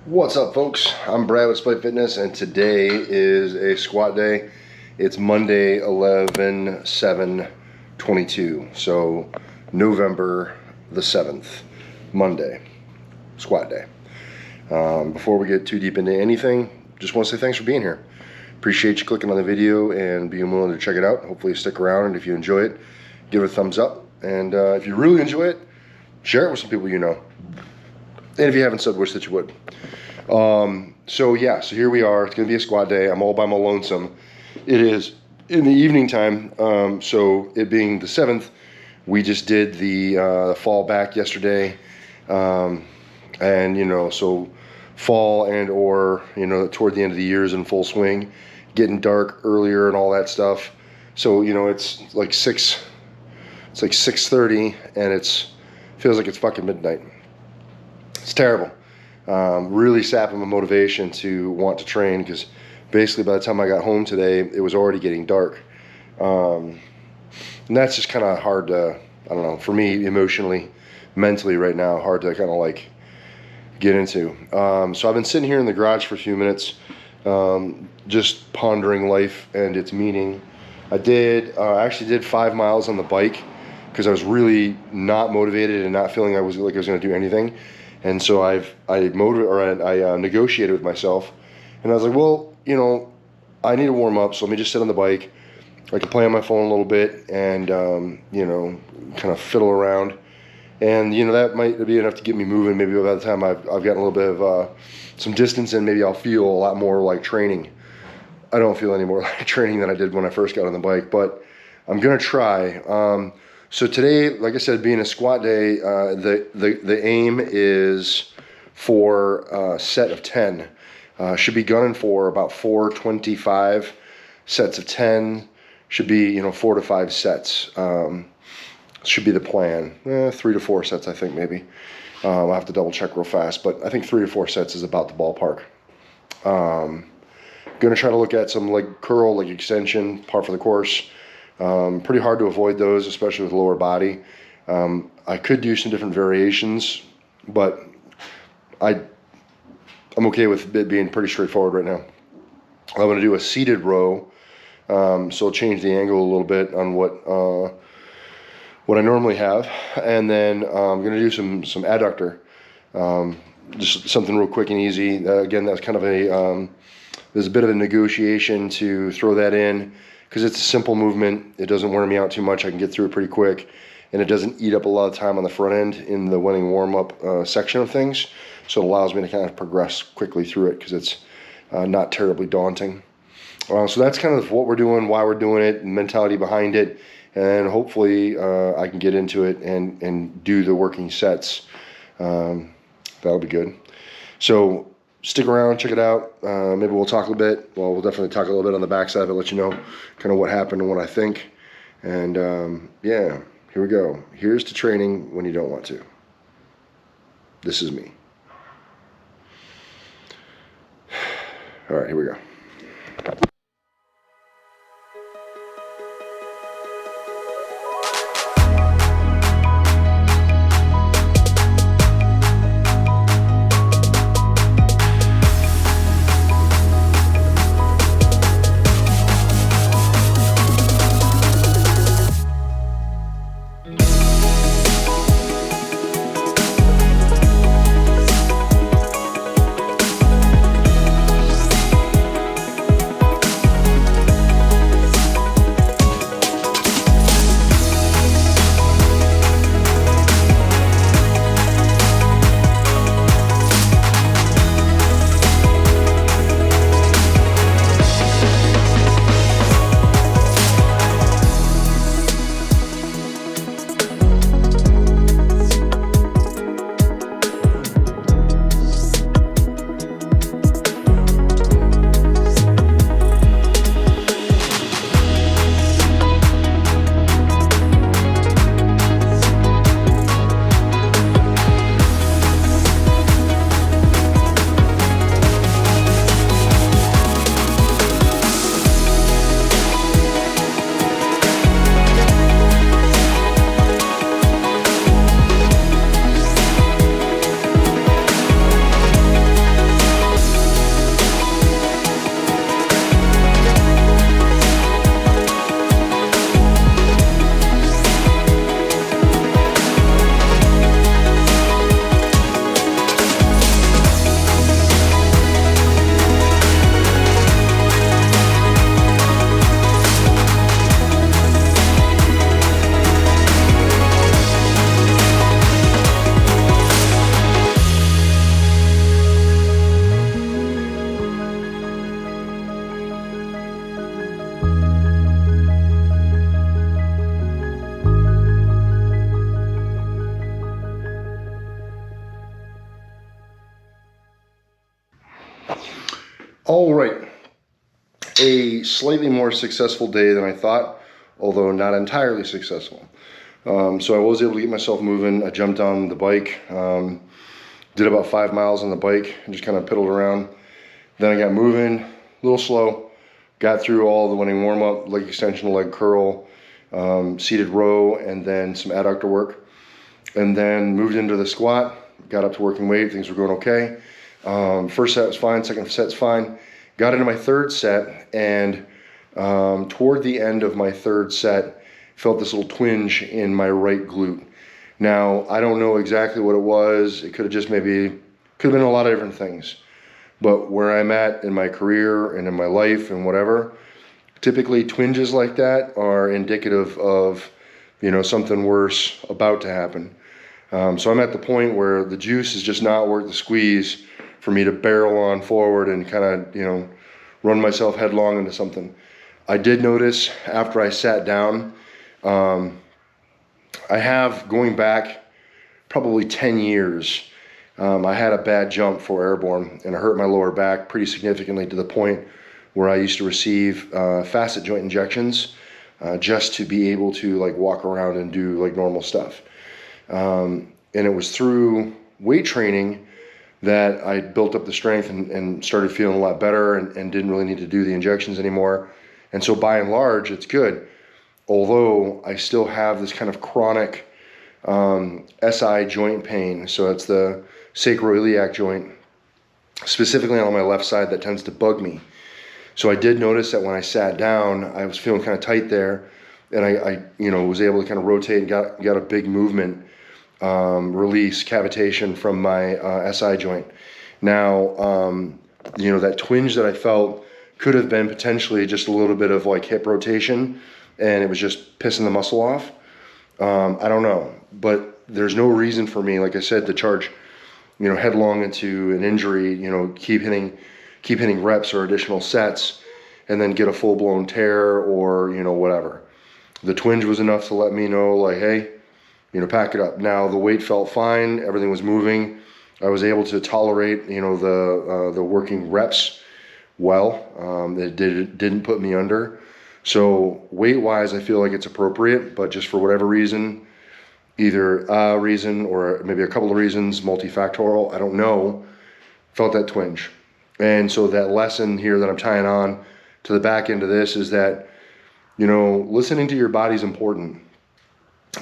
What's up, folks? I'm Brad with Split Fitness, and today is a squat day. It's Monday, 11/7/22, so November the 7th, Monday, squat day. Before we get too deep into anything, just want to say thanks for being here. Appreciate you clicking on the video and being willing to check it out. Hopefully you stick around, and if you enjoy it, give it a thumbs up. And if you really enjoy it, share it with some people you know. And if you haven't, so wish that you would. So here we are. It's going to be a squat day. I'm all by my lonesome. It is in the evening time. So it being the 7th, we just did the fall back yesterday. And, so fall and or, toward the end of the year is in full swing, getting dark earlier and all that stuff. So, it's like 6:30 and feels like it's fucking midnight. It's terrible. Really sapping my motivation to want to train, because basically by the time I got home today, it was already getting dark. And that's just kind of hard to, I don't know, for me emotionally, mentally right now, hard to kind of like get into. So I've been sitting here in the garage for a few minutes, just pondering life and its meaning. I actually did 5 miles on the bike because I was really not motivated and not feeling like I was going to do anything. And so I negotiated with myself, and I was like, well, I need to warm up, so let me just sit on the bike. I can play on my phone a little bit and, kind of fiddle around. And, that might be enough to get me moving. Maybe by the time I've gotten a little bit of some distance in, maybe I'll feel a lot more like training. I don't feel any more like training than I did when I first got on the bike, but I'm going to try. So today, like I said, being a squat day, the aim is for a set of 10. Should be gunning for about 425 sets of 10. Should be 4 to 5 sets. Should be the plan. 3 to 4 sets, I think, maybe. I'll have to double check real fast, but I think 3 to 4 sets is about the ballpark. Gonna try to look at some leg curl, leg extension, par for the course. Pretty hard to avoid those, especially with lower body. I could do some different variations, but I'm okay with it being pretty straightforward right now. I'm going to do a seated row, so I'll change the angle a little bit on what I normally have, and then I'm going to do some adductor, just something real quick and easy. Again, that's kind of there's a bit of a negotiation to throw that in, because it's a simple movement. It doesn't wear me out too much. I can get through it pretty quick, and it doesn't eat up a lot of time on the front end in the winning warm-up section of things. So it allows me to kind of progress quickly through it, because it's not terribly daunting. So that's kind of what we're doing, why we're doing it, and mentality behind it, and hopefully I can get into it and do the working sets. That'll be good. So stick around, check it out. Maybe we'll talk a little bit. Well, we'll definitely talk a little bit on the backside of it, let you know kind of what happened and what I think. And here we go. Here's to training when you don't want to. This is me. All right, here we go. All right, a slightly more successful day than I thought, although not entirely successful. So I was able to get myself moving. I jumped on the bike, did about 5 miles on the bike and just kind of piddled around. Then I got moving, a little slow, got through all the winning warm-up, leg extension, leg curl, seated row, and then some adductor work. And then moved into the squat, got up to working weight, things were going okay. First set was fine, second set's fine. Got into my third set, and toward the end of my third set, felt this little twinge in my right glute. Now, I don't know exactly what it was. It could have just could have been a lot of different things. But where I'm at in my career and in my life and whatever, typically twinges like that are indicative of, something worse about to happen. So I'm at the point where the juice is just not worth the squeeze for me to barrel on forward and kind of, run myself headlong into something. I did notice after I sat down, I have, going back probably 10 years, I had a bad jump for airborne, and it hurt my lower back pretty significantly to the point where I used to receive facet joint injections just to be able to walk around and do normal stuff. And it was through weight training that I built up the strength and started feeling a lot better and didn't really need to do the injections anymore. And so by and large, it's good. Although I still have this kind of chronic SI joint pain. So it's the sacroiliac joint, specifically on my left side, that tends to bug me. So I did notice that when I sat down, I was feeling kind of tight there, and I was able to kind of rotate and got a big movement, release, cavitation from my SI joint. Now, that twinge that I felt could have been potentially just a little bit of hip rotation, and it was just pissing the muscle off. I don't know, but there's no reason for me, like I said, to charge, headlong into an injury, keep hitting reps or additional sets and then get a full-blown tear or, whatever. The twinge was enough to let me know, hey, pack it up. Now, the weight felt fine. Everything was moving. I was able to tolerate, the working reps well. It didn't put me under. So weight-wise, I feel like it's appropriate, but just for whatever reason, either a reason or maybe a couple of reasons, multifactorial, I don't know, felt that twinge. And so that lesson here that I'm tying on to the back end of this is that, listening to your body is important.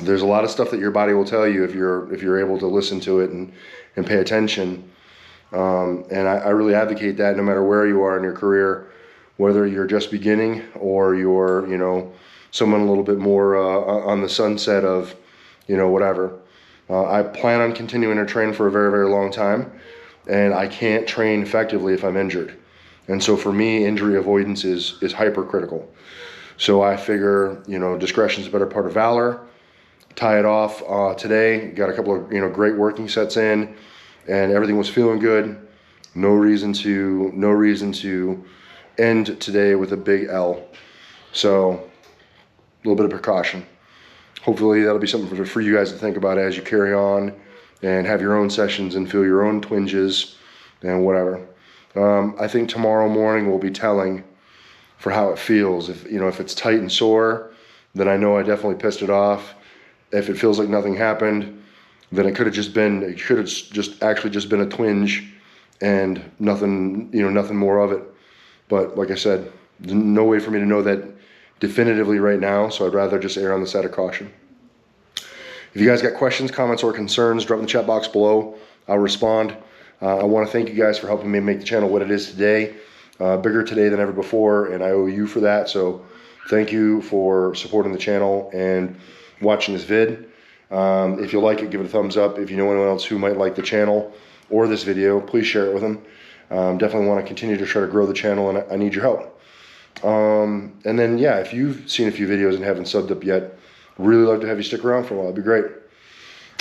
There's a lot of stuff that your body will tell you if you're able to listen to it and pay attention. And I really advocate that no matter where you are in your career, whether you're just beginning or you're, someone a little bit more on the sunset of, whatever. I plan on continuing to train for a very, very long time, and I can't train effectively if I'm injured. And so for me, injury avoidance is hypercritical. So I figure, discretion is a better part of valor. Tie it off today. Got a couple of, great working sets in, and everything was feeling good. No reason to end today with a big L. So a little bit of precaution. Hopefully that'll be something for you guys to think about as you carry on and have your own sessions and feel your own twinges and whatever. I think tomorrow morning will be telling for how it feels. If it's tight and sore, then I know I definitely pissed it off. If it feels like nothing happened, then it could have just been a twinge and nothing more of it. But like I said, no way for me to know that definitively right now, so I'd rather just err on the side of caution. If you guys got questions, comments, or concerns, drop in the chat box below. I'll respond. I want to thank you guys for helping me make the channel what it is today. Bigger today than ever before, and I owe you for that. So thank you for supporting the channel and watching this vid. If you like it, give it a thumbs up. If you know anyone else who might like the channel or this video, please share it with them. Definitely want to continue to try to grow the channel, and I need your help. And then, yeah, if you've seen a few videos and haven't subbed up yet, really love to have you stick around for a while. It'd be great.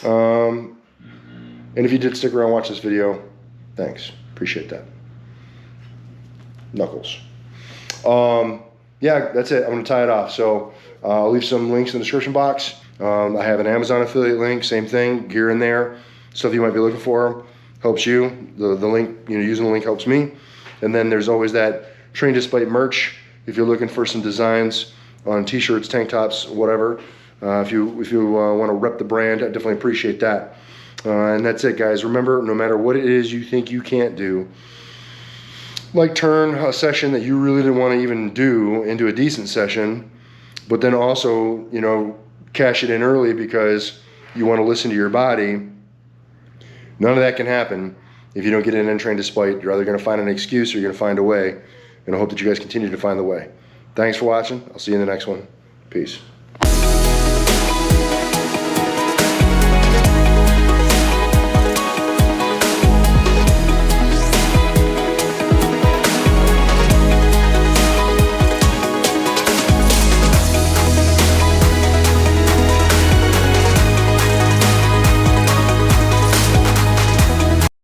And if you did stick around and watch this video, thanks. Appreciate that. Knuckles. Yeah, that's it. I'm going to tie it off. So I'll leave some links in the description box. I have an Amazon affiliate link, same thing, gear in there, stuff you might be looking for. Helps you. The link, using the link helps me. And then there's always that Train Despite merch if you're looking for some designs on t-shirts, tank tops, whatever. If you want to rep the brand, I definitely appreciate that. And that's it, guys. Remember, no matter what it is you think you can't do, like turn a session that you really didn't want to even do into a decent session, but then also, you know, cash it in early because you want to listen to your body. None of that can happen if you don't get in and train despite. You're either going to find an excuse or you're going to find a way. And I hope that you guys continue to find the way. Thanks for watching. I'll see you in the next one. Peace.